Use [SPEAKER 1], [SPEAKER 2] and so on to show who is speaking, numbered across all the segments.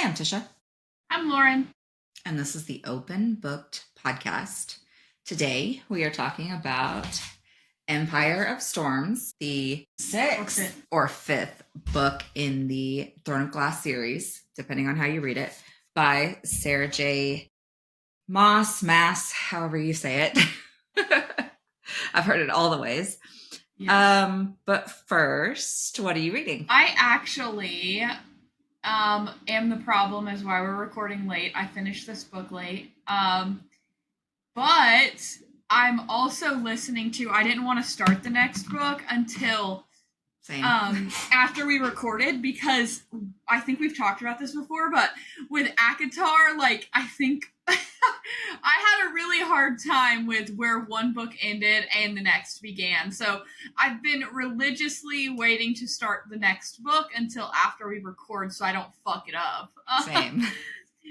[SPEAKER 1] Hi, I'm Tisha.
[SPEAKER 2] I'm Loren.
[SPEAKER 1] And this is the Open Booked Podcast. Today we are talking about Empire of Storms, the sixth or fifth book in the Throne of Glass series, depending on how you read it, by Sarah J Maas, however you say it. I've heard it all the ways. Yes. But first, what are you reading?
[SPEAKER 2] I actually am the problem is why we're recording late. I finished this book late. But I'm also listening to, I didn't want to start the next book until after we recorded, because I think we've talked about this before, but with ACOTAR, I think I had a really hard time with where one book ended and the next began. So I've been religiously waiting to start the next book until after we record so I don't fuck it up.
[SPEAKER 1] Same.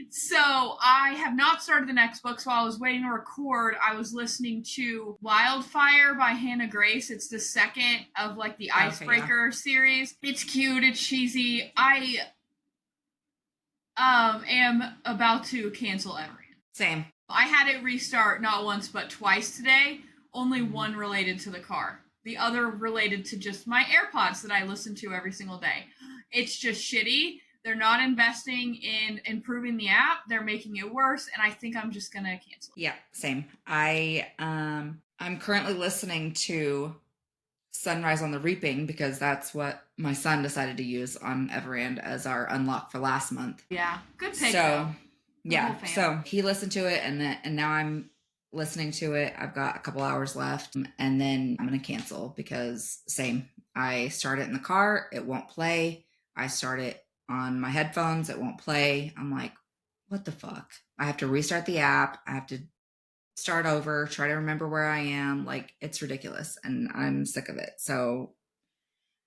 [SPEAKER 2] So I have not started the next book, so while I was waiting to record, I was listening to Wildfire by Hannah Grace. It's the second of the Icebreaker series. It's cute, it's cheesy. I am about to cancel Everend.
[SPEAKER 1] Same.
[SPEAKER 2] I had it restart not once but twice today. Only one related to the car. The other related to just my AirPods that I listen to every single day. It's just shitty. They're not investing in improving the app. They're making it worse, and I think I'm just gonna cancel it.
[SPEAKER 1] Yeah, same. I'm currently listening to Sunrise on the Reaping because that's what my son decided to use on Everend as our unlock for last month.
[SPEAKER 2] Yeah, good pick.
[SPEAKER 1] So, yeah, so he listened to it, and now I'm listening to it. I've got a couple hours left, and then I'm gonna cancel because same. I start it in the car, it won't play. I start it on my headphones, it won't play. I'm like, what the fuck? I have to restart the app. I have to start over, try to remember where I am. It's ridiculous, and I'm sick of it. So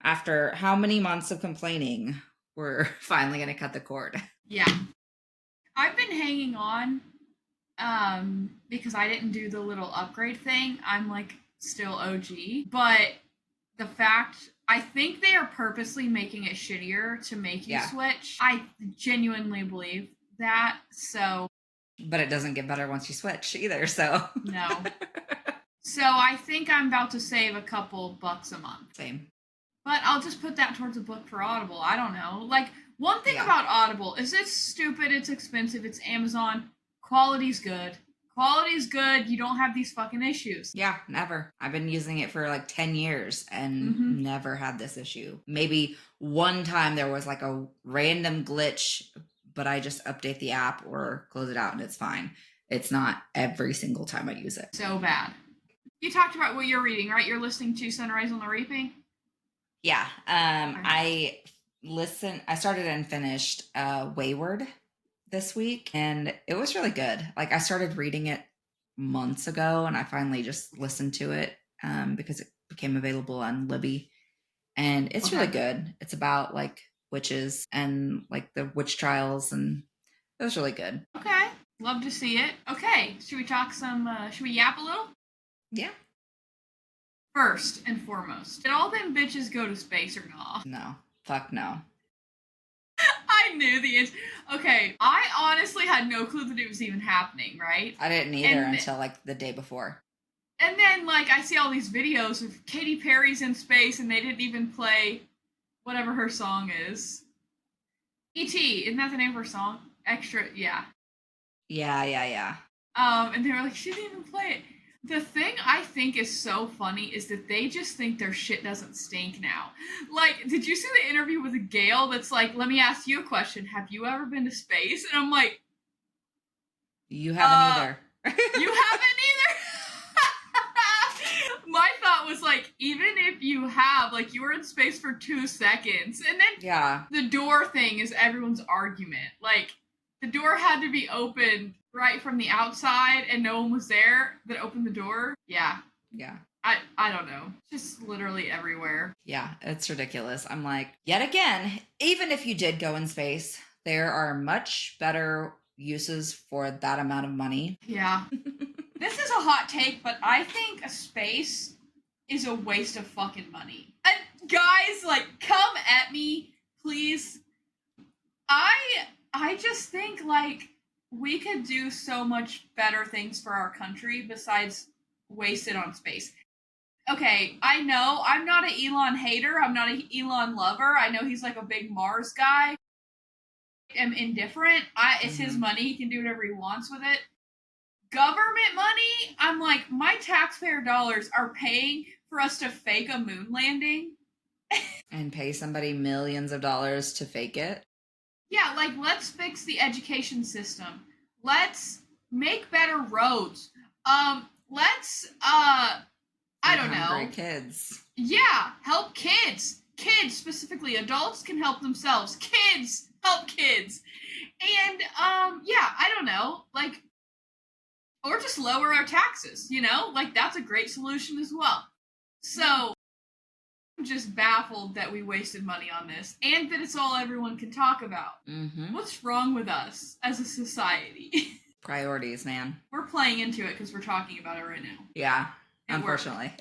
[SPEAKER 1] after how many months of complaining, we're finally going to cut the cord.
[SPEAKER 2] Yeah. I've been hanging on because I didn't do the little upgrade thing. I'm still OG, but the fact, I think they are purposely making it shittier to make you switch. I genuinely believe that. So,
[SPEAKER 1] but it doesn't get better once you switch either. So
[SPEAKER 2] no. So I think I'm about to save a couple bucks a month.
[SPEAKER 1] Same.
[SPEAKER 2] But I'll just put that towards a book for Audible. I don't know. One thing about Audible is it's stupid, it's expensive, it's Amazon. Quality's good. Quality's good. You don't have these fucking issues.
[SPEAKER 1] Yeah, never. I've been using it for 10 years and never had this issue. Maybe one time there was a random glitch, but I just update the app or close it out and it's fine. It's not every single time I use it.
[SPEAKER 2] So bad. You talked about what you're reading, right? You're listening to Sunrise on the Reaping?
[SPEAKER 1] Yeah. I started and finished Wayward this week, and it was really good. I started reading it months ago, and I finally just listened to it because it became available on Libby, and it's really good. It's about witches and the witch trials, and it was really good.
[SPEAKER 2] Okay, love to see it. Okay, should we talk should we yap a little?
[SPEAKER 1] Yeah.
[SPEAKER 2] First and foremost, did all them bitches go to space or not?
[SPEAKER 1] No. Fuck no.
[SPEAKER 2] I knew the answer. Okay, I honestly had no clue that it was even happening, right?
[SPEAKER 1] I didn't either until the day before.
[SPEAKER 2] And then I see all these videos of Katy Perry's in space and they didn't even play whatever her song is. E.T., isn't that the name of her song? Extra, yeah.
[SPEAKER 1] Yeah.
[SPEAKER 2] And they were she didn't even play it. The thing I think is so funny is that they just think their shit doesn't stink now. Did you see the interview with Gail that's let me ask you a question. Have you ever been to space? And I'm like...
[SPEAKER 1] You haven't either.
[SPEAKER 2] You haven't either? My thought was even if you have, you were in space for 2 seconds. And then the door thing is everyone's argument. The door had to be opened right from the outside and no one was there that opened the door. Yeah. I don't know. Just literally everywhere.
[SPEAKER 1] Yeah, it's ridiculous. I'm yet again, even if you did go in space, there are much better uses for that amount of money.
[SPEAKER 2] Yeah. This is a hot take, but I think a space is a waste of fucking money. And guys, come at me, please. I I just think like we could do so much better things for our country besides waste it on space. Okay, I know I'm not an Elon hater. I'm not an Elon lover. I know he's like a big Mars guy. I'm indifferent. It's his money. He can do whatever he wants with it. Government money, I'm like, my taxpayer dollars are paying for us to fake a moon landing.
[SPEAKER 1] And pay somebody millions of dollars to fake it.
[SPEAKER 2] Yeah, like, let's fix the education system. Let's make better roads. Let's, I don't know.
[SPEAKER 1] Kids.
[SPEAKER 2] Yeah, help kids. Kids, specifically. Adults can help themselves. Kids, help kids. And, yeah, I don't know. Like, or just lower our taxes, you know? Like, that's a great solution as well. So, I'm just baffled that we wasted money on this and that it's all everyone can talk about.
[SPEAKER 1] Mm-hmm.
[SPEAKER 2] What's wrong with us as a society?
[SPEAKER 1] Priorities, man.
[SPEAKER 2] We're playing into it because we're talking about it right now.
[SPEAKER 1] Yeah, unfortunately.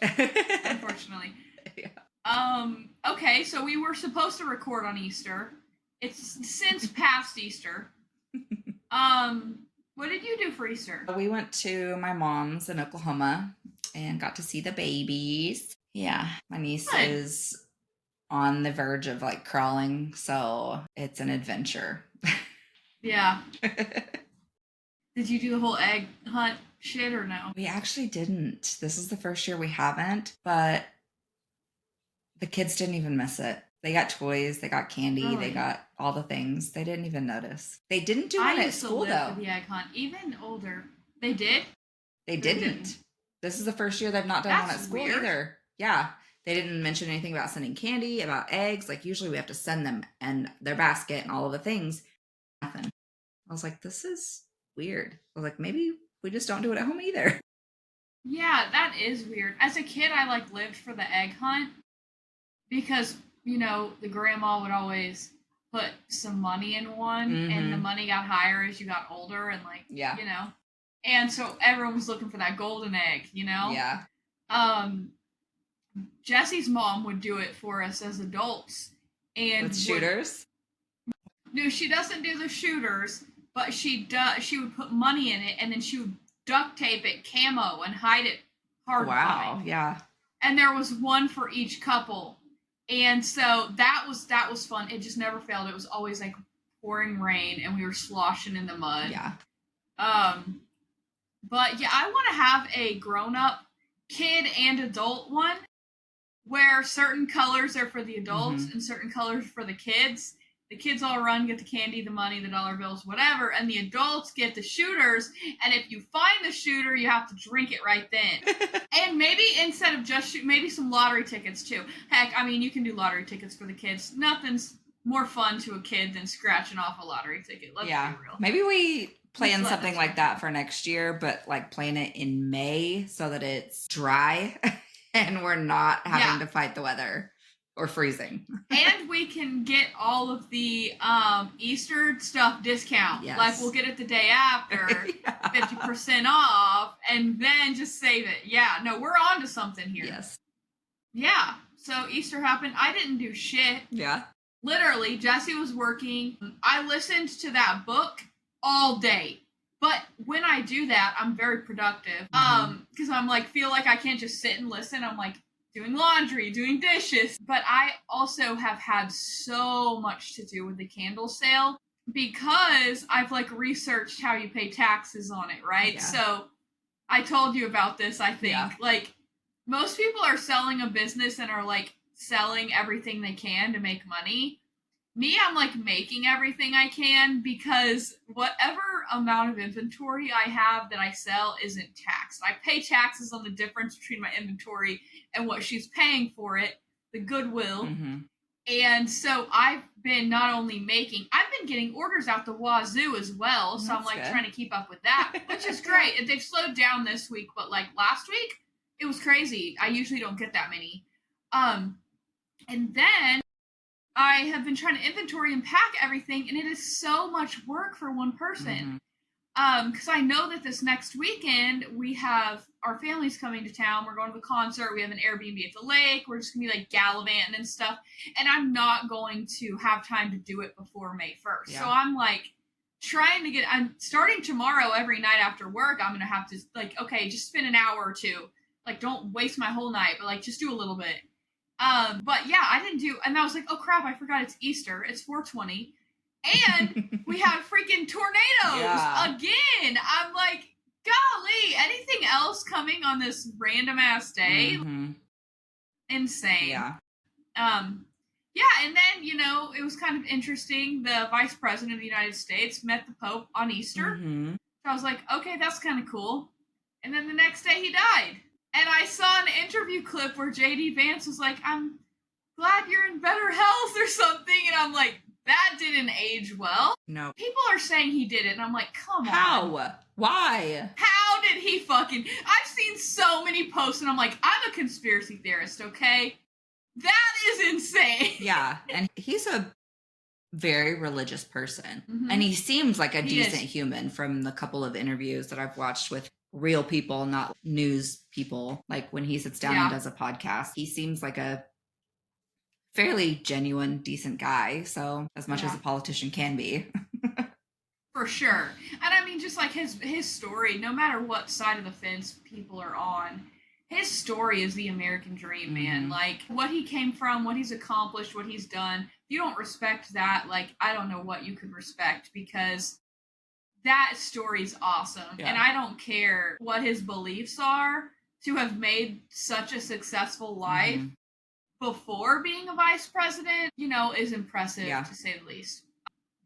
[SPEAKER 2] Unfortunately. Yeah. Okay, so we were supposed to record on Easter. It's since past Easter. What did you do for Easter?
[SPEAKER 1] We went to my mom's in Oklahoma and got to see the babies. Yeah, my niece is on the verge of like crawling, so it's an adventure.
[SPEAKER 2] Yeah. Did you do the whole egg hunt shit or no?
[SPEAKER 1] We actually didn't. This is the first year we haven't, but the kids didn't even miss it. They got toys, they got candy,
[SPEAKER 2] Really?
[SPEAKER 1] They got all the things. They didn't even notice. They didn't do it at school, though. I used to live
[SPEAKER 2] for the egg hunt, even older. They did?
[SPEAKER 1] They didn't. This is the first year they've not done one at school either. Yeah. They didn't mention anything about sending candy, about eggs. Like, usually we have to send them and their basket and all of the things. Nothing. I was like, this is weird. I was like, maybe we just don't do it at home either.
[SPEAKER 2] Yeah, that is weird. As a kid, I like lived for the egg hunt because, you know, the grandma would always put some money in one and the money got higher as you got older and like, you know. And so everyone was looking for that golden egg, you know?
[SPEAKER 1] Yeah.
[SPEAKER 2] Jesse's mom would do it for us as adults. And
[SPEAKER 1] with shooters?
[SPEAKER 2] No, she doesn't do the shooters, but she would put money in it and then she would duct tape it camo and hide it hard.
[SPEAKER 1] Wow, yeah.
[SPEAKER 2] And there was one for each couple. And so that was fun. It just never failed. It was always like pouring rain and we were sloshing in the mud.
[SPEAKER 1] Yeah.
[SPEAKER 2] But yeah, I want to have a grown-up kid and adult one where certain colors are for the adults and certain colors for the kids. The kids all run, get the candy, the money, the dollar bills, whatever, and the adults get the shooters, and if you find the shooter, you have to drink it right then. And maybe instead of just maybe some lottery tickets too. Heck, I mean, you can do lottery tickets for the kids. Nothing's more fun to a kid than scratching off a lottery ticket. Let's be real.
[SPEAKER 1] Maybe we plan something like that for next year, but like plan it in May so that it's dry and we're not having to fight the weather or freezing.
[SPEAKER 2] And we can get all of the Easter stuff discount.
[SPEAKER 1] Yes.
[SPEAKER 2] Like we'll get it the day after, 50% off, and then just save it. Yeah, no, we're on to something here.
[SPEAKER 1] Yes.
[SPEAKER 2] Yeah, so Easter happened. I didn't do shit.
[SPEAKER 1] Yeah.
[SPEAKER 2] Literally, Jesse was working. I listened to that book all day. But when I do that, I'm very productive. Because I'm like, feel like I can't just sit and listen. I'm like doing laundry, doing dishes. But I also have had so much to do with the candle sale because I've like researched how you pay taxes on it, right?
[SPEAKER 1] Yeah.
[SPEAKER 2] So I told you about this, I think.
[SPEAKER 1] Yeah.
[SPEAKER 2] Like most people are selling a business and are like selling everything they can to make money. Me, I'm like making everything I can because whatever amount of inventory I have that I sell isn't taxed. I pay taxes on the difference between my inventory and what she's paying for it, the goodwill. And so I've been not only I've been getting orders out the wazoo as well. So I'm like trying to keep up with that, which is great. And they've slowed down this week, but like last week, it was crazy. I usually don't get that many. And then I have been trying to inventory and pack everything, and it is so much work for one person. Because I know that this next weekend, we have our families coming to town. We're going to a concert. We have an Airbnb at the lake. We're just going to be like gallivanting and stuff. And I'm not going to have time to do it before May 1st. Yeah. So I'm like, I'm starting tomorrow every night after work. I'm going to have to, like, okay, just spend an hour or two. Like, don't waste my whole night, but, like, just do a little bit. But yeah, I didn't do, and I was like, oh crap, I forgot it's Easter. It's 420. And we have freaking tornadoes again. I'm like, golly, anything else coming on this random ass day?
[SPEAKER 1] Mm-hmm.
[SPEAKER 2] Insane.
[SPEAKER 1] Yeah.
[SPEAKER 2] Yeah, and then, you know, it was kind of interesting. The Vice President of the United States met the Pope on Easter.
[SPEAKER 1] Mm-hmm.
[SPEAKER 2] So I was like, okay, that's kind of cool. And then the next day he died. And I saw an interview clip where J.D. Vance was like, I'm glad you're in better health or something. And I'm like, that didn't age well.
[SPEAKER 1] No.
[SPEAKER 2] People are saying he did it. And I'm like, come on.
[SPEAKER 1] How? Why?
[SPEAKER 2] How did he fucking... I've seen so many posts and I'm like, I'm a conspiracy theorist, okay? That is insane.
[SPEAKER 1] Yeah, and he's a very religious person. Mm-hmm. And he seems like a decent human from the couple of interviews that I've watched with real people, not news people. Like when he sits down and does a podcast, he seems like a fairly genuine, decent guy. So as much as a politician can be.
[SPEAKER 2] For sure. And I mean, just like his story, no matter what side of the fence people are on, his story is the American dream, man. Mm-hmm. Like, what he came from, what he's accomplished, what he's done. If you don't respect that, like, I don't know what you could respect, because that story's awesome. Yeah. And I don't care what his beliefs are, to have made such a successful life before being a vice president, you know, is impressive, to say the least.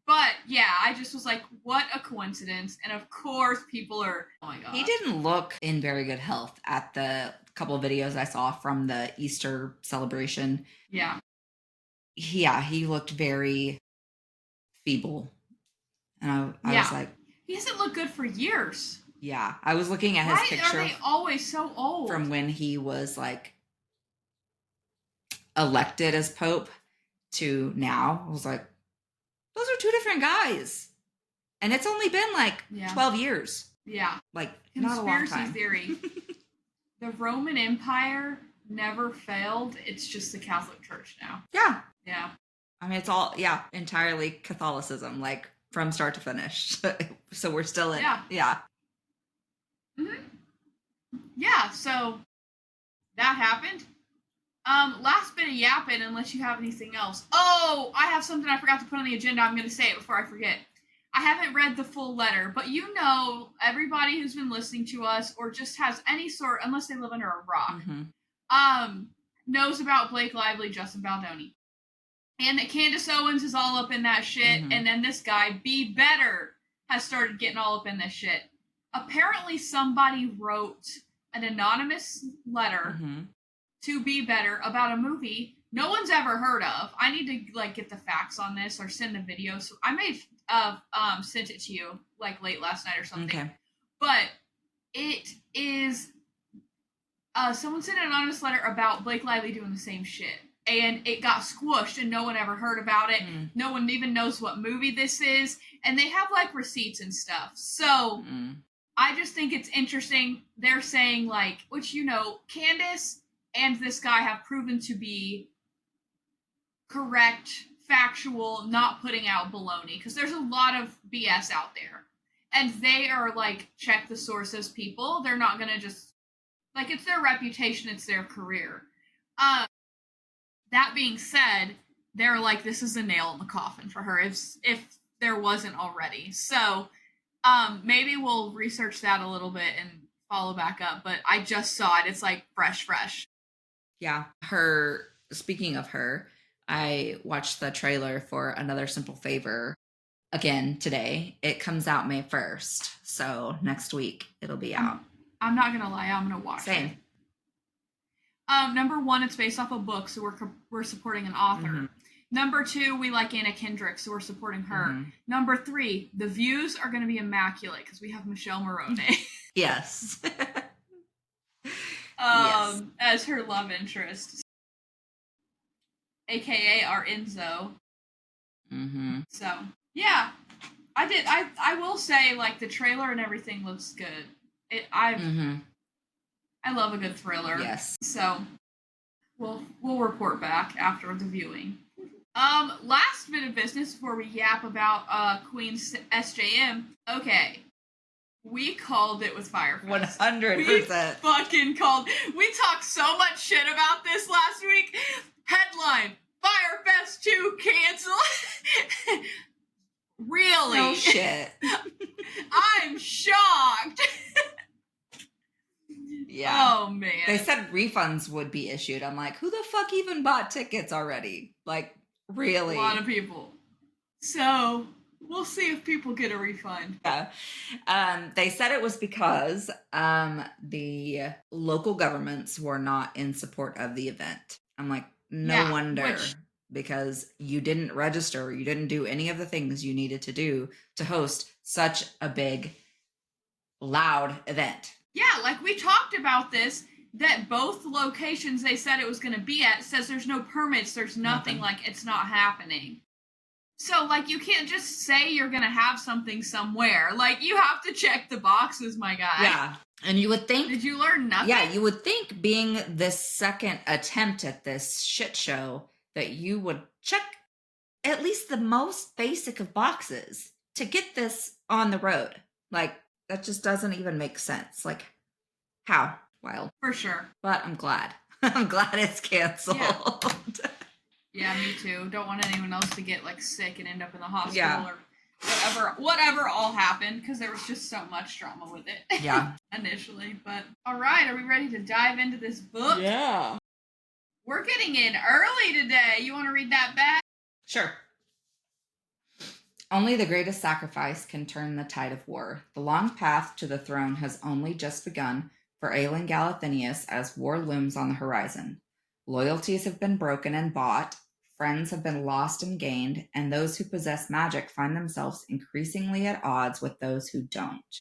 [SPEAKER 2] But, yeah, I just was like, what a coincidence. And, of course, people are, oh, my God.
[SPEAKER 1] He didn't look in very good health at the couple of videos I saw from the Easter celebration.
[SPEAKER 2] Yeah.
[SPEAKER 1] Yeah, he looked very feeble. And I was like...
[SPEAKER 2] He hasn't looked good for years.
[SPEAKER 1] Yeah. I was looking at his picture.
[SPEAKER 2] Why are they always so old?
[SPEAKER 1] From when he was, like, elected as Pope to now. I was like... Those are two different guys. And it's only been like 12 years.
[SPEAKER 2] Yeah.
[SPEAKER 1] Like, not a long time.
[SPEAKER 2] Conspiracy theory. The Roman Empire never failed. It's just the Catholic Church now.
[SPEAKER 1] Yeah.
[SPEAKER 2] Yeah.
[SPEAKER 1] I mean, it's all, entirely Catholicism, like from start to finish. So we're still in. Yeah.
[SPEAKER 2] Mm-hmm. Yeah, so that happened. Last bit of yapping, unless you have anything else. Oh, I have something I forgot to put on the agenda. I'm going to say it before I forget. I haven't read the full letter, but you know, everybody who's been listening to us, or just has any sort, unless they live under a rock, knows about Blake Lively, Justin Baldoni. And that Candace Owens is all up in that shit, and then this guy, Be Better, has started getting all up in this shit. Apparently somebody wrote an anonymous letter to Be Better about a movie no one's ever heard of. I need to, like, get the facts on this or send a video. So I may have sent it to you, like, late last night or something. Okay. But it is... someone sent an anonymous letter about Blake Lively doing the same shit. And it got squished and no one ever heard about it. No one even knows what movie this is. And they have, like, receipts and stuff. So I just think it's interesting. They're saying, like, which, you know, Candace and this guy have proven to be correct, factual, not putting out baloney. Because there's a lot of BS out there. And they are, like, check the sources people. They're not going to just... Like, it's their reputation, it's their career. That being said, they're like, this is a nail in the coffin for her, if there wasn't already. So, maybe we'll research that a little bit and follow back up. But I just saw it. It's like fresh. Yeah.
[SPEAKER 1] Speaking of her, I watched the trailer for Another Simple Favor again today. It comes out May 1st. So next week it'll be out.
[SPEAKER 2] I'm not going to lie. I'm going to watch it. Number one, it's based off a book, so we're supporting an author. Number two, we like Anna Kendrick, so we're supporting her. Number three, the views are going to be immaculate because we have Michelle Morone.
[SPEAKER 1] Yes.
[SPEAKER 2] Yes. As her love interest. AKA our Enzo. So, yeah. I will say, like, the trailer and everything looks good. I love a good thriller.
[SPEAKER 1] Yes.
[SPEAKER 2] So we'll report back after the viewing. Last bit of business before we yap about Queen's SJM. Okay. We called it with FyreFest.
[SPEAKER 1] 100%.
[SPEAKER 2] We fucking called. We talked so much shit about this last week. Headline: FyreFest2 cancel. Really?
[SPEAKER 1] No shit.
[SPEAKER 2] I'm shocked.
[SPEAKER 1] Yeah.
[SPEAKER 2] Oh, man.
[SPEAKER 1] They said refunds would be issued. I'm like, who the fuck even bought tickets already? Like, really?
[SPEAKER 2] A lot of people. So, we'll see if people get a refund.
[SPEAKER 1] Yeah. They said it was because the local governments were not in support of the event. I'm like, no wonder. Because you didn't register, you didn't do any of the things you needed to do to host such a big, loud event.
[SPEAKER 2] Yeah, like we talked about this, that both locations they said it was going to be at says there's no permits, there's nothing, like it's not happening. So, like, you can't just say you're going to have something somewhere. Like, you have to check the boxes, my guy.
[SPEAKER 1] Yeah. And you would think...
[SPEAKER 2] Did you learn nothing?
[SPEAKER 1] Yeah, you would think being the second attempt at this shit show that you would check at least the most basic of boxes to get this on the road. Like, that just doesn't even make sense. Like, how? Wild.
[SPEAKER 2] For sure.
[SPEAKER 1] But I'm glad. I'm glad it's canceled.
[SPEAKER 2] Yeah, me too. Don't want anyone else to get, like, sick and end up in the hospital or whatever all happened, because there was just so much drama with it.
[SPEAKER 1] Yeah.
[SPEAKER 2] Initially. But, all right, are we ready to dive into this book?
[SPEAKER 1] Yeah.
[SPEAKER 2] We're getting in early today. You want to read that back?
[SPEAKER 1] Sure. Only the greatest sacrifice can turn the tide of war. The long path to the throne has only just begun for Aelin Galathinius as war looms on the horizon. Loyalties have been broken and bought, friends have been lost and gained, and those who possess magic find themselves increasingly at odds with those who don't.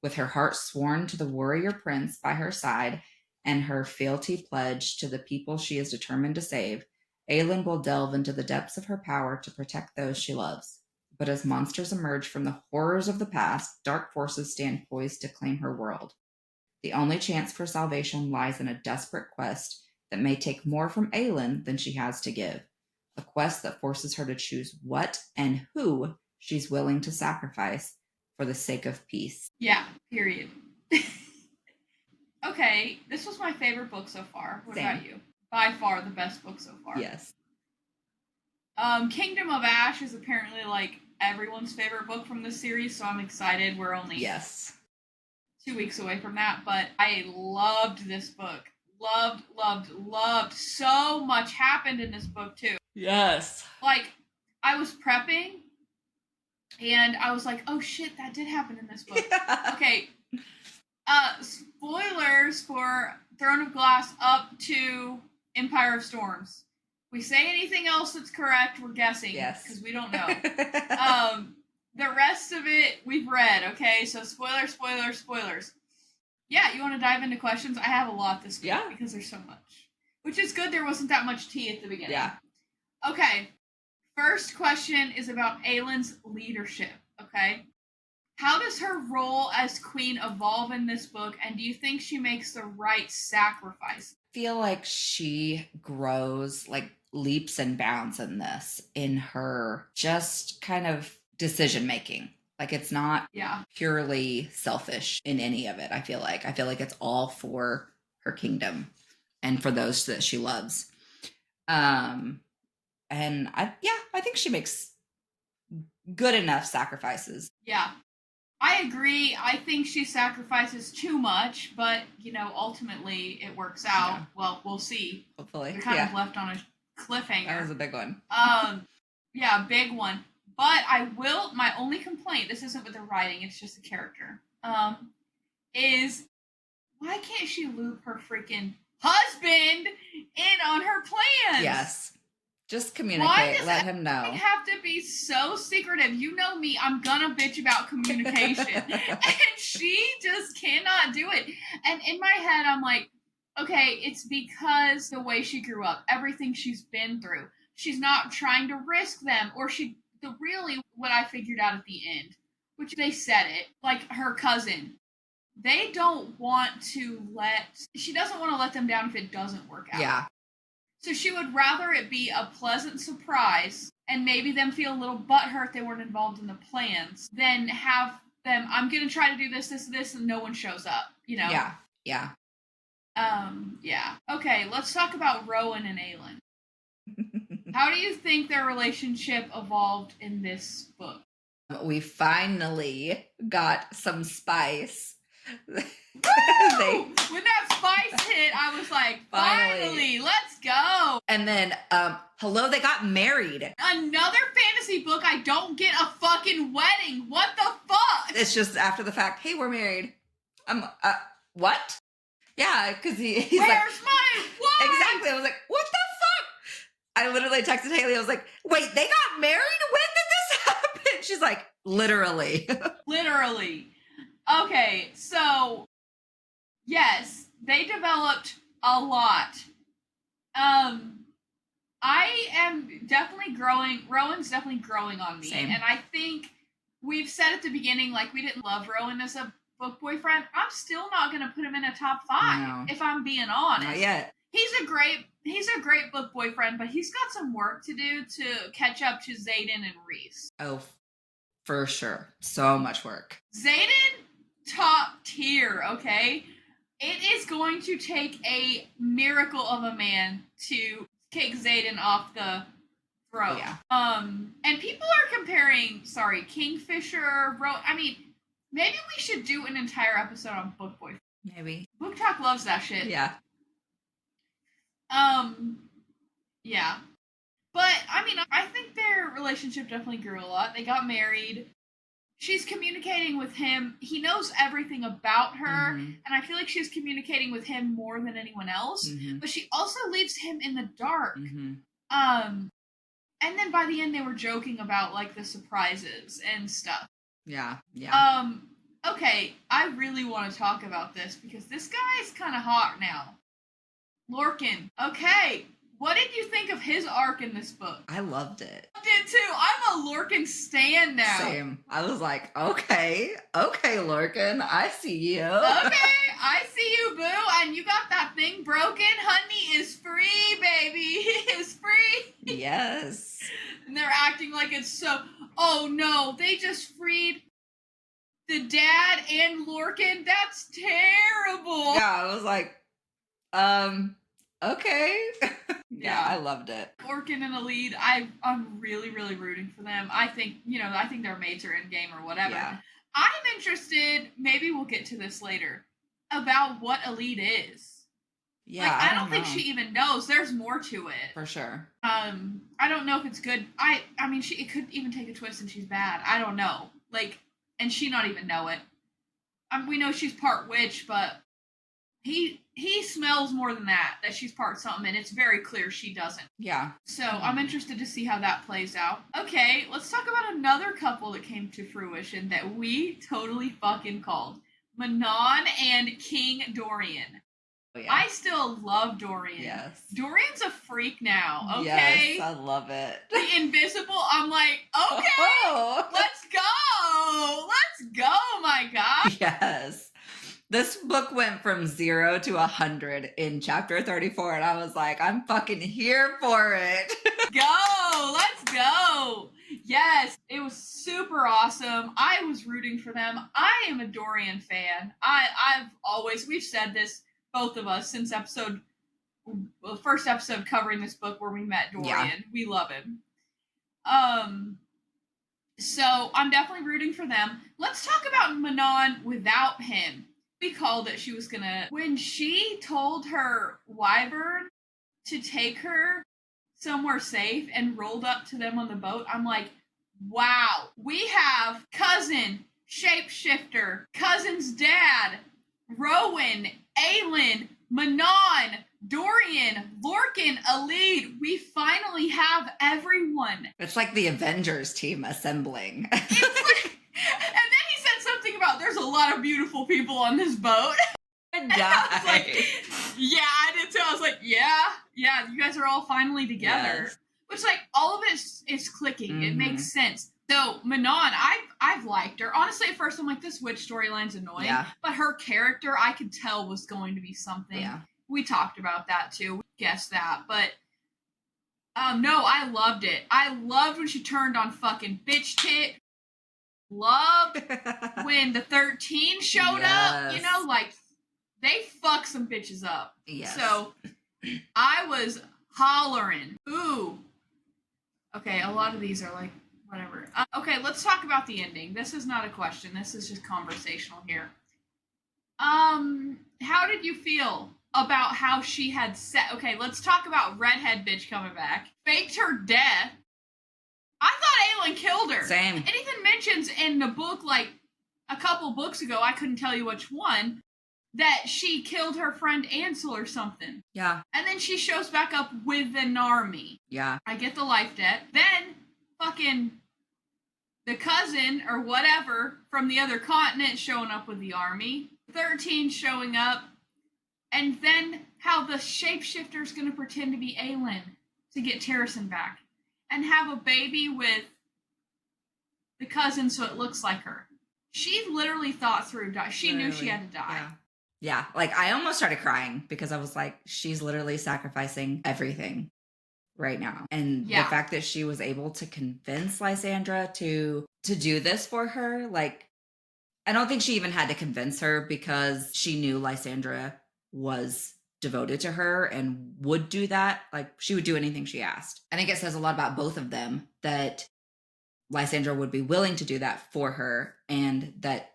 [SPEAKER 1] With her heart sworn to the warrior prince by her side and her fealty pledged to the people she is determined to save, Aelin will delve into the depths of her power to protect those she loves. But as monsters emerge from the horrors of the past, dark forces stand poised to claim her world. The only chance for salvation lies in a desperate quest that may take more from Aelin than she has to give. A quest that forces her to choose what and who she's willing to sacrifice for the sake of peace.
[SPEAKER 2] Yeah, period. Okay, this was my favorite book so far. What about you? By far the best book so far.
[SPEAKER 1] Yes.
[SPEAKER 2] Kingdom of Ash is apparently, like, everyone's favorite book from this series, so I'm excited. We're only 2 weeks away from that, but I loved this book. Loved. So much happened in this book, too.
[SPEAKER 1] Yes.
[SPEAKER 2] Like, I was prepping, and I was like, oh shit, that did happen in this book. Yeah. Okay. Spoilers for Throne of Glass up to Empire of Storms. We say anything else that's correct, we're guessing.
[SPEAKER 1] Yes.
[SPEAKER 2] Because we don't know. The rest of it, we've read, okay? So spoilers. Yeah, you want to dive into questions? I have a lot this week because there's so much. Which is good there wasn't that much tea at the beginning.
[SPEAKER 1] Yeah.
[SPEAKER 2] Okay. First question is about Aelin's leadership, okay? How does her role as queen evolve in this book, and do you think she makes the right sacrifice?
[SPEAKER 1] I feel like she grows, like, leaps and bounds in this, in her just kind of decision making. Like, it's not purely selfish in any of it. I feel like it's all for her kingdom and for those that she loves. And I think she makes good enough sacrifices.
[SPEAKER 2] Yeah, I agree. I think she sacrifices too much, but, you know, ultimately it works out. Yeah. Well, we'll see.
[SPEAKER 1] Hopefully.
[SPEAKER 2] We're kind of left on a cliffhanger.
[SPEAKER 1] That was a big one.
[SPEAKER 2] Yeah, big one. But my only complaint, this isn't with the writing, it's just the character, is why can't she loop her freaking husband in on her plans?
[SPEAKER 1] Yes. Just communicate. Let him know.
[SPEAKER 2] Why does it have to be so secretive? You know me, I'm gonna bitch about communication. And she just cannot do it. And in my head, I'm like, okay, it's because the way she grew up, everything she's been through. She's not trying to risk them, or really what I figured out at the end, which they said it, like her cousin, she doesn't want to let them down if it doesn't work out.
[SPEAKER 1] Yeah.
[SPEAKER 2] So she would rather it be a pleasant surprise and maybe them feel a little butthurt they weren't involved in the plans than have them, I'm going to try to do this, and no one shows up, you know?
[SPEAKER 1] Yeah. Yeah.
[SPEAKER 2] Yeah. Okay, let's talk about Rowan and Aelin. How do you think their relationship evolved in this book?
[SPEAKER 1] We finally got some spice.
[SPEAKER 2] When that spice hit, I was like, finally, let's go.
[SPEAKER 1] And then, hello, they got married.
[SPEAKER 2] Another fantasy book, I don't get a fucking wedding. What the fuck?
[SPEAKER 1] It's just after the fact, hey, we're married. What? Yeah, because he's
[SPEAKER 2] Where's
[SPEAKER 1] like,
[SPEAKER 2] my wife?
[SPEAKER 1] Exactly. I was like, what the fuck? I literally texted Haley. I was like, wait, they got married? When did this happen? She's like, literally.
[SPEAKER 2] Literally. Okay, so yes, they developed a lot. I am definitely growing. Rowan's definitely growing on me.
[SPEAKER 1] Same.
[SPEAKER 2] And I think we've said at the beginning, like, we didn't love Rowan as a book boyfriend. I'm still not going to put him in a top 5, if I'm being honest.
[SPEAKER 1] Not yet.
[SPEAKER 2] He's a great book boyfriend, but he's got some work to do to catch up to Xaden and Rhys.
[SPEAKER 1] Oh, for sure. So much work.
[SPEAKER 2] Xaden, top tier, okay? It is going to take a miracle of a man to kick Xaden off the throne.
[SPEAKER 1] Yeah.
[SPEAKER 2] And people are comparing, Kingfisher, I mean, maybe we should do an entire episode on book boyfriend.
[SPEAKER 1] Maybe.
[SPEAKER 2] Book Talk loves that shit.
[SPEAKER 1] Yeah.
[SPEAKER 2] Yeah. But, I mean, I think their relationship definitely grew a lot. They got married. She's communicating with him. He knows everything about her, and I feel like she's communicating with him more than anyone else. But she also leaves him in the dark. And then by the end, they were joking about, like, the surprises and stuff.
[SPEAKER 1] Yeah. Yeah.
[SPEAKER 2] Okay, I really want to talk about this because this guy's kind of hot now. Lorcan. Okay, what did you think of his arc in this book?
[SPEAKER 1] I loved it.
[SPEAKER 2] I did too. I'm a Lorcan stan now.
[SPEAKER 1] Same. I was like, okay, Lorcan, I see you.
[SPEAKER 2] Okay, I see you, boo, and you got that thing broken. Honey is free, baby. He is free.
[SPEAKER 1] Yes.
[SPEAKER 2] And they're acting like it's so, oh no, they just freed the dad and Lorcan. That's terrible.
[SPEAKER 1] Yeah, I was like, okay. Yeah, I loved it.
[SPEAKER 2] Lorcan in the lead. I'm really, really rooting for them. I think their mates are in game or whatever.
[SPEAKER 1] Yeah.
[SPEAKER 2] I'm interested, maybe we'll get to this later, about what a lead is.
[SPEAKER 1] Yeah,
[SPEAKER 2] like, I don't think she even knows. There's more to it.
[SPEAKER 1] For sure.
[SPEAKER 2] I don't know if it's good. I mean, it could even take a twist and she's bad. I don't know. Like, and she not even know it. We know she's part witch, but he smells more than that she's part something, and it's very clear she doesn't.
[SPEAKER 1] Yeah.
[SPEAKER 2] So I'm interested to see how that plays out. Okay, let's talk about another couple that came to fruition that we totally fucking called. Manon and King Dorian. Oh, yeah. I still love Dorian. Yes. Dorian's a freak now, okay?
[SPEAKER 1] Yes, I love it.
[SPEAKER 2] The invisible, I'm like, okay, let's go. Let's go, my God.
[SPEAKER 1] Yes. This book went from 0 to 100 in chapter 34, and I was like, I'm fucking here for it.
[SPEAKER 2] Go! Let's go! Yes, it was super awesome. I was rooting for them. I am a Dorian fan. We've said this, both of us, since the first episode covering this book where we met Dorian. Yeah. We love him. So I'm definitely rooting for them. Let's talk about Manon without him. We called it. She was gonna, when she told her wyvern to take her somewhere safe and rolled up to them on the boat, I'm like, wow, we have cousin, shapeshifter, cousin's dad, Rowan, Aelin, Manon, Dorian, Lorcan, a lead. We finally have everyone.
[SPEAKER 1] It's like the Avengers team assembling.
[SPEAKER 2] It's like, and then he said something about there's a lot of beautiful people on this boat.
[SPEAKER 1] I died.
[SPEAKER 2] Like, yeah, I did too. I was like, yeah, you guys are all finally together. Yes. Which, like, all of it is clicking. Mm-hmm. It makes sense. So, Manon, I've liked her. Honestly, at first, I'm like, this witch storyline's annoying. Yeah. But her character, I could tell was going to be something. Yeah. We talked about that, too. We guessed that. But No, I loved it. I loved when she turned on fucking bitch tit. Loved when the 13 showed up. You know, like, they fuck some bitches up.
[SPEAKER 1] Yes.
[SPEAKER 2] So, I was hollering. Ooh. Okay, a lot of these are like, whatever. Okay, let's talk about the ending. This is not a question. This is just conversational here. How did you feel about how she had set... Okay, let's talk about redhead bitch coming back. Faked her death. I thought Aelin killed her.
[SPEAKER 1] Same.
[SPEAKER 2] It even mentions in the book, like, a couple books ago, I couldn't tell you which one, that she killed her friend Ansel or something.
[SPEAKER 1] Yeah.
[SPEAKER 2] And then she shows back up with an army.
[SPEAKER 1] Yeah.
[SPEAKER 2] I get the life debt. Then, fucking... the cousin, or whatever, from the other continent showing up with the army. 13 showing up. And then how the shapeshifter's going to pretend to be Aelin to get Terrasen back. And have a baby with the cousin so it looks like her. She literally thought through die. She knew she had to die.
[SPEAKER 1] Yeah. Like, I almost started crying because I was like, she's literally sacrificing everything right now. And the fact that she was able to convince Lysandra to do this for her, like, I don't think she even had to convince her because she knew Lysandra was devoted to her and would do that. Like, she would do anything she asked. I think it says a lot about both of them that Lysandra would be willing to do that for her and that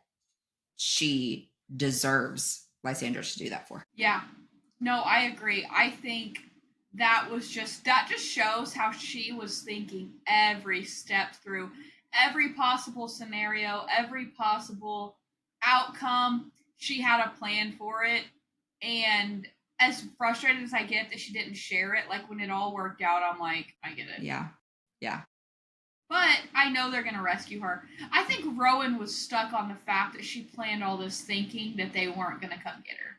[SPEAKER 1] she deserves Lysandra to do that for her.
[SPEAKER 2] Yeah. No, I agree. I think that just shows how she was thinking every step through, every possible scenario, every possible outcome. She had a plan for it. And as frustrated as I get that she didn't share it, like, when it all worked out, I'm like, I get it.
[SPEAKER 1] Yeah. Yeah.
[SPEAKER 2] But I know they're going to rescue her. I think Rowan was stuck on the fact that she planned all this thinking that they weren't going to come get her.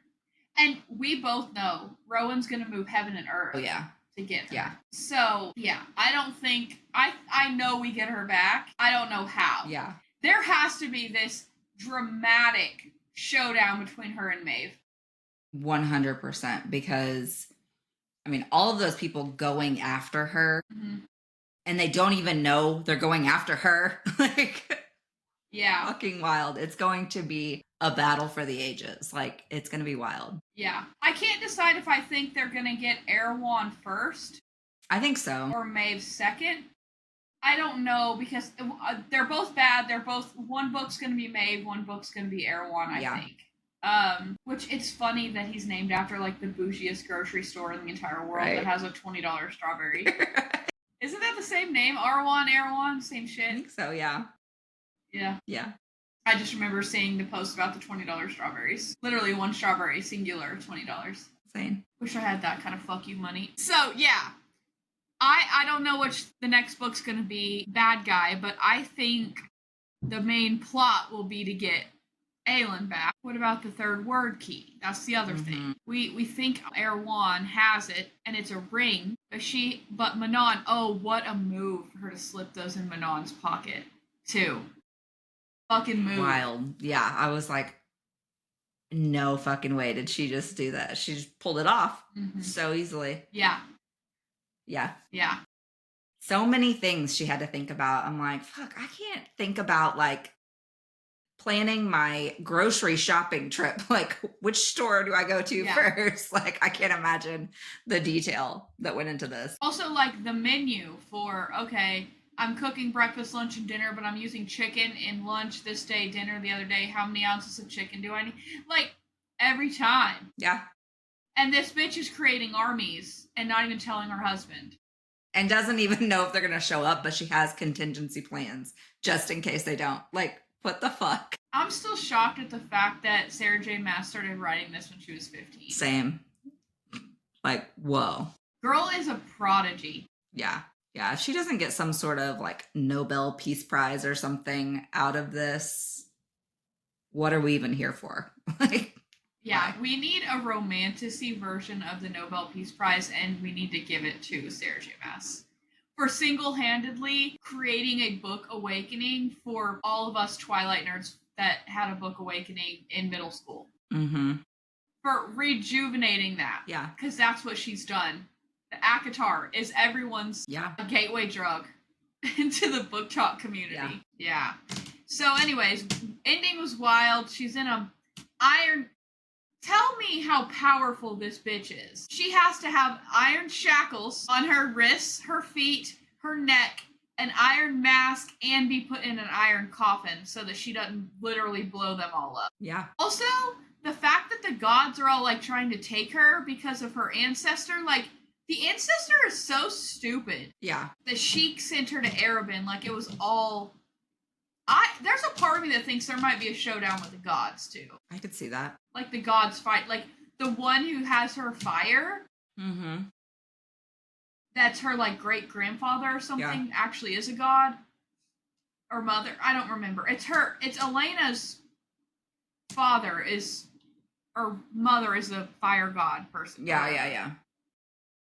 [SPEAKER 2] And we both know Rowan's going to move heaven and earth to get her.
[SPEAKER 1] Yeah.
[SPEAKER 2] So, yeah, I don't think... I know we get her back. I don't know how.
[SPEAKER 1] Yeah.
[SPEAKER 2] There has to be this dramatic showdown between her and Maeve.
[SPEAKER 1] 100%. Because, I mean, all of those people going after her, and they don't even know they're going after her. Like...
[SPEAKER 2] Yeah.
[SPEAKER 1] Fucking wild. It's going to be a battle for the ages. Like, it's going to be wild.
[SPEAKER 2] Yeah. I can't decide if I think they're going to get Erewhon first.
[SPEAKER 1] I think so.
[SPEAKER 2] Or Maeve second. I don't know, because they're both bad. They're both... One book's going to be Maeve, one book's going to be Erewhon, I think. Which, it's funny that he's named after, like, the bougiest grocery store in the entire world that has a $20 strawberry. Isn't that the same name? Erewhon? Same shit?
[SPEAKER 1] I think so, yeah.
[SPEAKER 2] Yeah.
[SPEAKER 1] Yeah.
[SPEAKER 2] I just remember seeing the post about the $20 strawberries. Literally one strawberry, singular, $20.
[SPEAKER 1] Insane.
[SPEAKER 2] Wish I had that kind of fuck you money. So, yeah. I don't know which the next book's going to be, bad guy, but I think the main plot will be to get Aelin back. What about the third word key? That's the other thing. We think Erewhon has it, and it's a ring, but Manon, what a move for her to slip those in Manon's pocket, too. Fucking move.
[SPEAKER 1] Wild. Yeah, I was like, no fucking way did she just do that. She just pulled it off so easily.
[SPEAKER 2] Yeah.
[SPEAKER 1] Yeah.
[SPEAKER 2] Yeah.
[SPEAKER 1] So many things she had to think about. I'm like, fuck, I can't think about, like, planning my grocery shopping trip. Like, which store do I go to first? Like, I can't imagine the detail that went into this.
[SPEAKER 2] Also, like, the menu for, okay, I'm cooking breakfast, lunch, and dinner, but I'm using chicken in lunch this day, dinner the other day. How many ounces of chicken do I need? Like, every time.
[SPEAKER 1] Yeah.
[SPEAKER 2] And this bitch is creating armies and not even telling her husband.
[SPEAKER 1] And doesn't even know if they're going to show up, but she has contingency plans just in case they don't. Like, what the fuck?
[SPEAKER 2] I'm still shocked at the fact that Sarah J Maas started writing this when she was 15.
[SPEAKER 1] Same. Like, whoa.
[SPEAKER 2] Girl is a prodigy.
[SPEAKER 1] Yeah. Yeah, if she doesn't get some sort of, like, Nobel Peace Prize or something out of this, what are we even here for? Like,
[SPEAKER 2] yeah, we need a romanticy version of the Nobel Peace Prize, and we need to give it to Sarah J Maas for single-handedly creating a book awakening for all of us Twilight nerds that had a book awakening in middle school. For rejuvenating that.
[SPEAKER 1] Yeah.
[SPEAKER 2] Because that's what she's done. ACOTAR is everyone's gateway drug into the book talk community. Yeah. So, anyways, ending was wild. She's in a iron. Tell me how powerful this bitch is. She has to have iron shackles on her wrists, her feet, her neck, an iron mask, and be put in an iron coffin so that she doesn't literally blow them all up.
[SPEAKER 1] Yeah.
[SPEAKER 2] Also, the fact that the gods are all like trying to take her because of her ancestor, like the ancestor is so stupid.
[SPEAKER 1] Yeah.
[SPEAKER 2] The sheik sent her to Erebin like it was all. There's a part of me that thinks there might be a showdown with the gods too.
[SPEAKER 1] I could see that.
[SPEAKER 2] Like the gods fight, like the one who has her fire.
[SPEAKER 1] Mm-hmm.
[SPEAKER 2] That's her like great grandfather or something. Actually, is a god or mother. I don't remember. It's her. It's Elena's father is, or mother is the fire god person.
[SPEAKER 1] Yeah.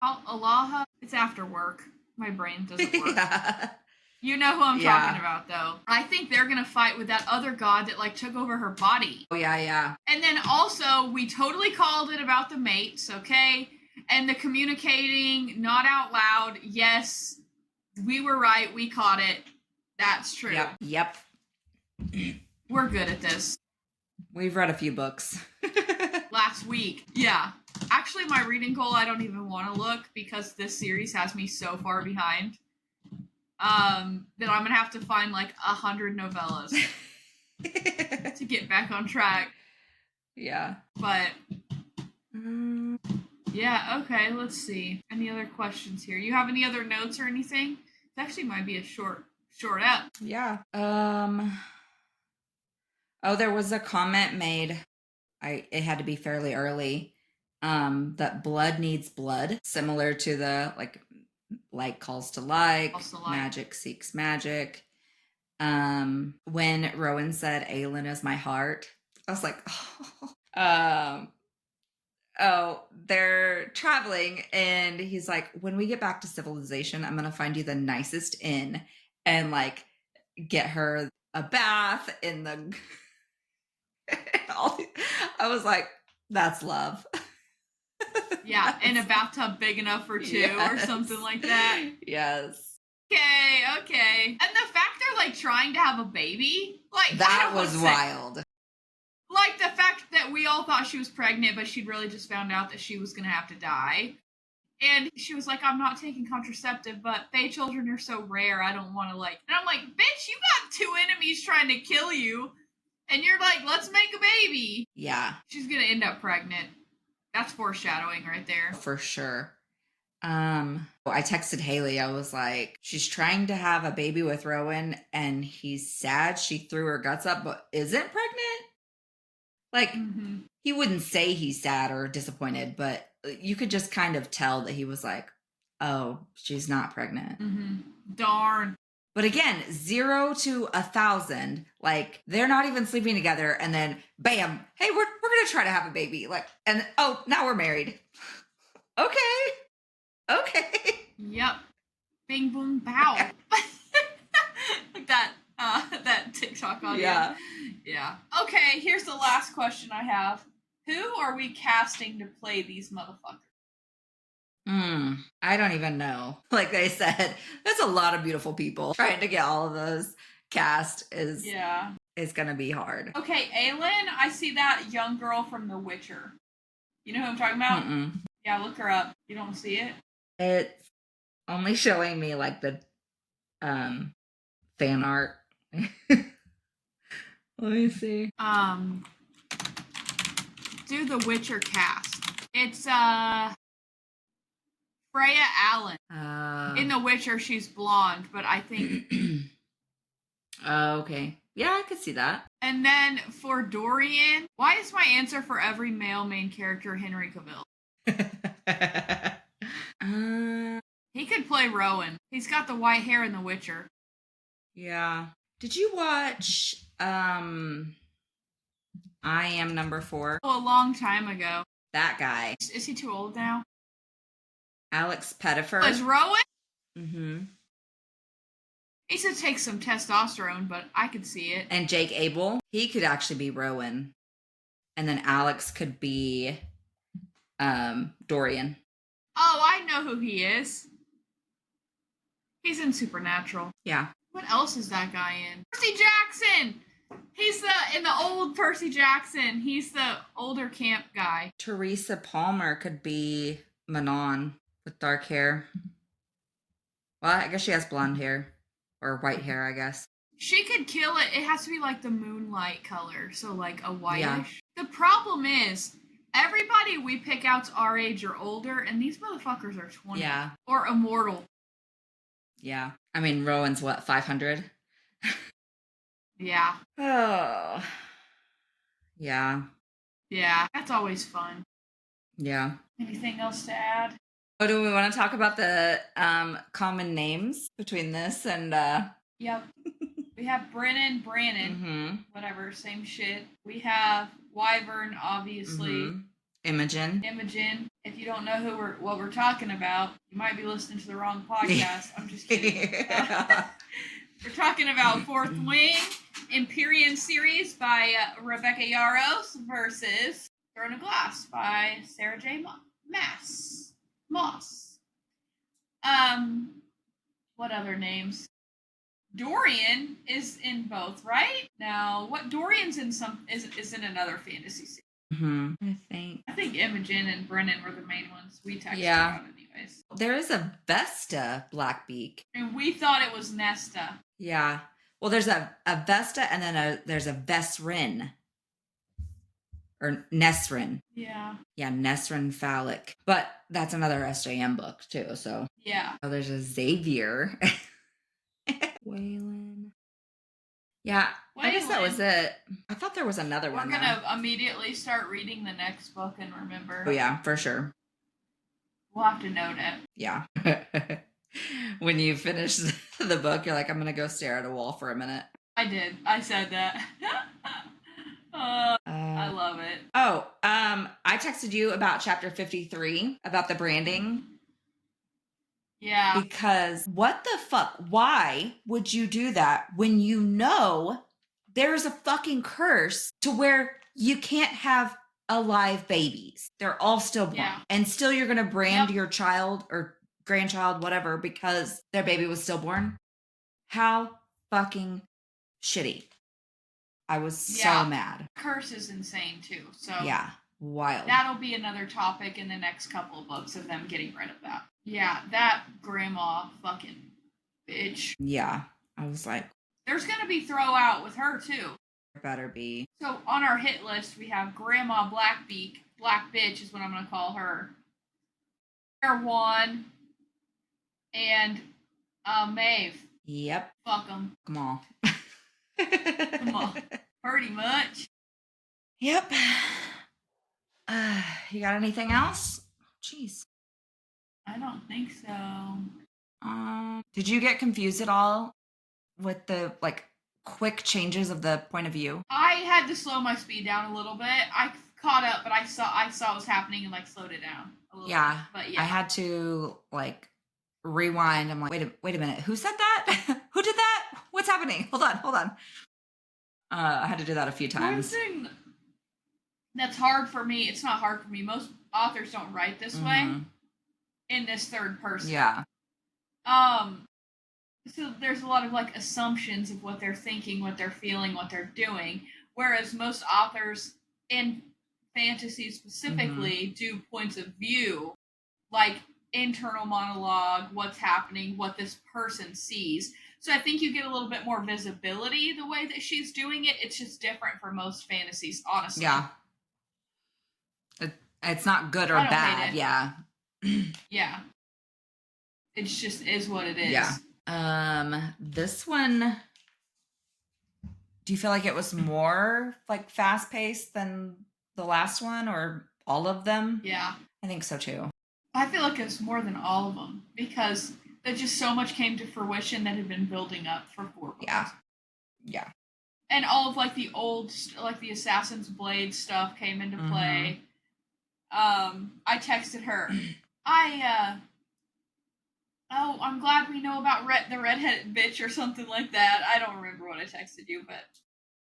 [SPEAKER 2] Alaha. It's after work. My brain doesn't work. You know who I'm talking about, though. I think they're gonna fight with that other god that like took over her body.
[SPEAKER 1] Oh yeah.
[SPEAKER 2] And then also, we totally called it about the mates, okay? And the communicating, not out loud. Yes, we were right. We caught it. That's true.
[SPEAKER 1] Yep.
[SPEAKER 2] We're good at this.
[SPEAKER 1] We've read a few books.
[SPEAKER 2] Last week. Yeah. Actually, my reading goal, I don't even want to look because this series has me so far behind. That I'm gonna have to find like 100 novellas to get back on track.
[SPEAKER 1] Yeah.
[SPEAKER 2] But yeah, okay, let's see. Any other questions here? You have any other notes or anything? It actually might be a short up.
[SPEAKER 1] Yeah. Oh, there was a comment made. It had to be fairly early. That blood needs blood, similar to the like calls to like, magic seeks magic. When Rowan said Aelin is my heart, I was like, oh, they're traveling, and he's like, when we get back to civilization, I'm gonna find you the nicest inn and like get her a bath in the I was like, that's love.
[SPEAKER 2] Yeah, and a bathtub big enough for two or something like that.
[SPEAKER 1] Yes.
[SPEAKER 2] Okay. And the fact they're like trying to have a baby, like
[SPEAKER 1] that was wild.
[SPEAKER 2] Like the fact that we all thought she was pregnant, but she'd really just found out that she was gonna have to die. And she was like, I'm not taking contraceptive, but Fae children are so rare, I don't want to like. And I'm like, bitch, you got two enemies trying to kill you, and you're like, let's make a baby.
[SPEAKER 1] Yeah.
[SPEAKER 2] She's gonna end up pregnant. That's foreshadowing right there.
[SPEAKER 1] For sure. I texted Haley. I was like, she's trying to have a baby with Rowan, and he's sad she threw her guts up, but isn't pregnant. Like, he wouldn't say he's sad or disappointed, but you could just kind of tell that he was like, oh, she's not pregnant.
[SPEAKER 2] Darn.
[SPEAKER 1] But again, 0 to 1,000, like they're not even sleeping together, and then bam, hey, we're gonna try to have a baby, like, and oh, now we're married. Okay.
[SPEAKER 2] Yep. Bing boom bow. Like that TikTok audio. Yeah. Okay, here's the last question I have. Who are we casting to play these motherfuckers?
[SPEAKER 1] I don't even know. Like I said, there's a lot of beautiful people. Trying to get all of those cast is gonna be hard.
[SPEAKER 2] Okay, Aelin, I see that young girl from The Witcher. You know who I'm talking about? Yeah, look her up. You don't see it?
[SPEAKER 1] It's only showing me like the fan art. Let me see.
[SPEAKER 2] Do The Witcher cast. It's Freya Allen. In The Witcher, she's blonde, but I think.
[SPEAKER 1] Okay. Yeah, I could see that.
[SPEAKER 2] And then for Dorian, why is my answer for every male main character Henry Cavill? He could play Rowan. He's got the white hair in The Witcher.
[SPEAKER 1] Yeah. Did you watch I Am Number 4?
[SPEAKER 2] Oh, a long time ago.
[SPEAKER 1] That guy.
[SPEAKER 2] Is he too old now?
[SPEAKER 1] Alex Pettyfer.
[SPEAKER 2] Was Rowan?
[SPEAKER 1] Mm-hmm.
[SPEAKER 2] He said take some testosterone, but I could see it.
[SPEAKER 1] And Jake Abel. He could actually be Rowan. And then Alex could be Dorian.
[SPEAKER 2] Oh, I know who he is. He's in Supernatural.
[SPEAKER 1] Yeah.
[SPEAKER 2] What else is that guy in? Percy Jackson! He's in the old Percy Jackson. He's the older camp guy.
[SPEAKER 1] Teresa Palmer could be Manon with dark hair. Well, I guess she has blonde hair. Or white hair, I guess.
[SPEAKER 2] She could kill it. It has to be like the moonlight color. So like a whitish.
[SPEAKER 1] Yeah.
[SPEAKER 2] The problem is, everybody we pick out's our age or older, and these motherfuckers are 20.
[SPEAKER 1] Yeah.
[SPEAKER 2] Or immortal.
[SPEAKER 1] Yeah. I mean, Rowan's what, 500?
[SPEAKER 2] Yeah.
[SPEAKER 1] Oh. Yeah.
[SPEAKER 2] Yeah. That's always fun.
[SPEAKER 1] Yeah.
[SPEAKER 2] Anything else to add?
[SPEAKER 1] Oh, do we want to talk about the common names between this and
[SPEAKER 2] Yep. We have Brannon,
[SPEAKER 1] mm-hmm.
[SPEAKER 2] whatever, same shit. We have Wyvern, obviously.
[SPEAKER 1] Mm-hmm. Imogen. If you don't know what we're talking about, you might be listening to the wrong podcast. I'm just kidding. We're talking about Fourth Wing, Empyrean series by Rebecca Yarros versus Throne of Glass by Sarah J Maas. What other names? Dorian is in both, right? Now, what Dorian's in some is in another fantasy series. Mm-hmm.
[SPEAKER 2] I think Imogen and Brennan were the main ones we texted about anyways.
[SPEAKER 1] There is a Vesta Blackbeak.
[SPEAKER 2] And we thought it was Nesta.
[SPEAKER 1] Yeah. Well, there's a Vesta and then there's a Vesrin. Or Nesrin.
[SPEAKER 2] Yeah.
[SPEAKER 1] Yeah, Nesrin Phallic. But that's another SJM book too, so.
[SPEAKER 2] Yeah.
[SPEAKER 1] Oh, there's a Xavier. Waylon. Yeah, I guess that was it. I thought there was another one.
[SPEAKER 2] We're going to immediately start reading the next book and remember.
[SPEAKER 1] Oh, yeah, for sure.
[SPEAKER 2] We'll have to note it.
[SPEAKER 1] Yeah. When you finish the book, you're like, I'm going to go stare at a wall for a minute.
[SPEAKER 2] I did. I said that. I love it.
[SPEAKER 1] Oh, I texted you about chapter 53, about the branding.
[SPEAKER 2] Yeah.
[SPEAKER 1] Because what the fuck? Why would you do that when you know there's a fucking curse to where you can't have alive babies? They're all stillborn. Yeah. And still you're going to brand your child or grandchild, whatever, because their baby was stillborn? How fucking shitty. I was so mad.
[SPEAKER 2] Curse is insane too. So
[SPEAKER 1] yeah, wild.
[SPEAKER 2] That'll be another topic in the next couple of books of them getting rid of that. Yeah, that grandma fucking bitch.
[SPEAKER 1] Yeah, I was like,
[SPEAKER 2] there's gonna be throw out with her too.
[SPEAKER 1] Better be.
[SPEAKER 2] So on our hit list we have Grandma Blackbeak, Black Bitch is what I'm gonna call her. One and Maeve.
[SPEAKER 1] Yep.
[SPEAKER 2] Fuck them.
[SPEAKER 1] Come on.
[SPEAKER 2] Come on. Pretty much.
[SPEAKER 1] Yep. You got anything else? Jeez.
[SPEAKER 2] I don't think so.
[SPEAKER 1] Did you get confused at all with the quick changes of the point of view?
[SPEAKER 2] I had to slow my speed down a little bit. I caught up, but I saw what was happening and slowed it down a little bit. But yeah.
[SPEAKER 1] I had to rewind. I'm like, wait a minute. Who said that? Who did that? What's happening? Hold on. I had to do that a few times.
[SPEAKER 2] One thing that's hard for me, it's not hard for me. Most authors don't write this way in this third person.
[SPEAKER 1] Yeah.
[SPEAKER 2] So there's a lot of assumptions of what they're thinking, what they're feeling, what they're doing. Whereas most authors in fantasy specifically do points of view, like internal monologue, what's happening, what this person sees. So I think you get a little bit more visibility the way that she's doing it. It's just different for most fantasies, honestly.
[SPEAKER 1] Yeah. It's not good or bad. Yeah.
[SPEAKER 2] Yeah. It just is what it is.
[SPEAKER 1] Yeah. This one, do you feel like it was more fast paced than the last one or all of them?
[SPEAKER 2] Yeah.
[SPEAKER 1] I think so too.
[SPEAKER 2] I feel like it's more than all of them because that just so much came to fruition that had been building up for 4 books.
[SPEAKER 1] Yeah.
[SPEAKER 2] And all of the old, the Assassin's Blade stuff came into play. I texted her. I'm glad we know about the redheaded bitch or something like that. I don't remember what I texted you, but.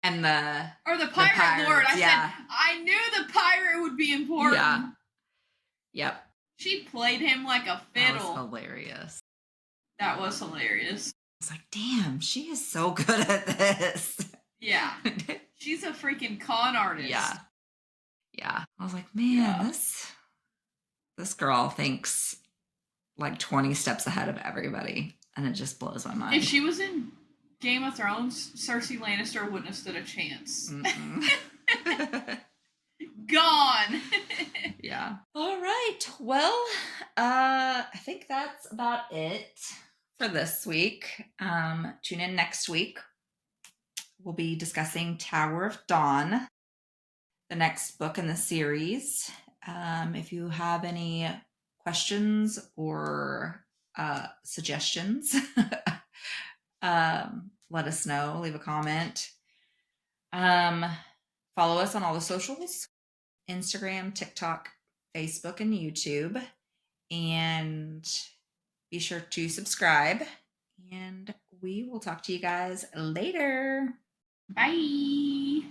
[SPEAKER 1] And the
[SPEAKER 2] pirate lord. I said, I knew the pirate would be important.
[SPEAKER 1] Yeah. Yep.
[SPEAKER 2] She played him like a fiddle.
[SPEAKER 1] That was hilarious.
[SPEAKER 2] That was hilarious.
[SPEAKER 1] I was like, damn, she is so good at this.
[SPEAKER 2] Yeah. She's a freaking con artist.
[SPEAKER 1] Yeah. Yeah. I was like, man, this girl thinks like 20 steps ahead of everybody. And it just blows my mind.
[SPEAKER 2] If she was in Game of Thrones, Cersei Lannister wouldn't have stood a chance. Gone.
[SPEAKER 1] Yeah. All right. Well, I think that's about it for this week. Tune in next week. We'll be discussing Tower of Dawn, the next book in the series. If you have any questions or suggestions, let us know. Leave a comment. Follow us on all the socials: Instagram, TikTok, Facebook, and YouTube. And be sure to subscribe. And we will talk to you guys later.
[SPEAKER 2] Bye.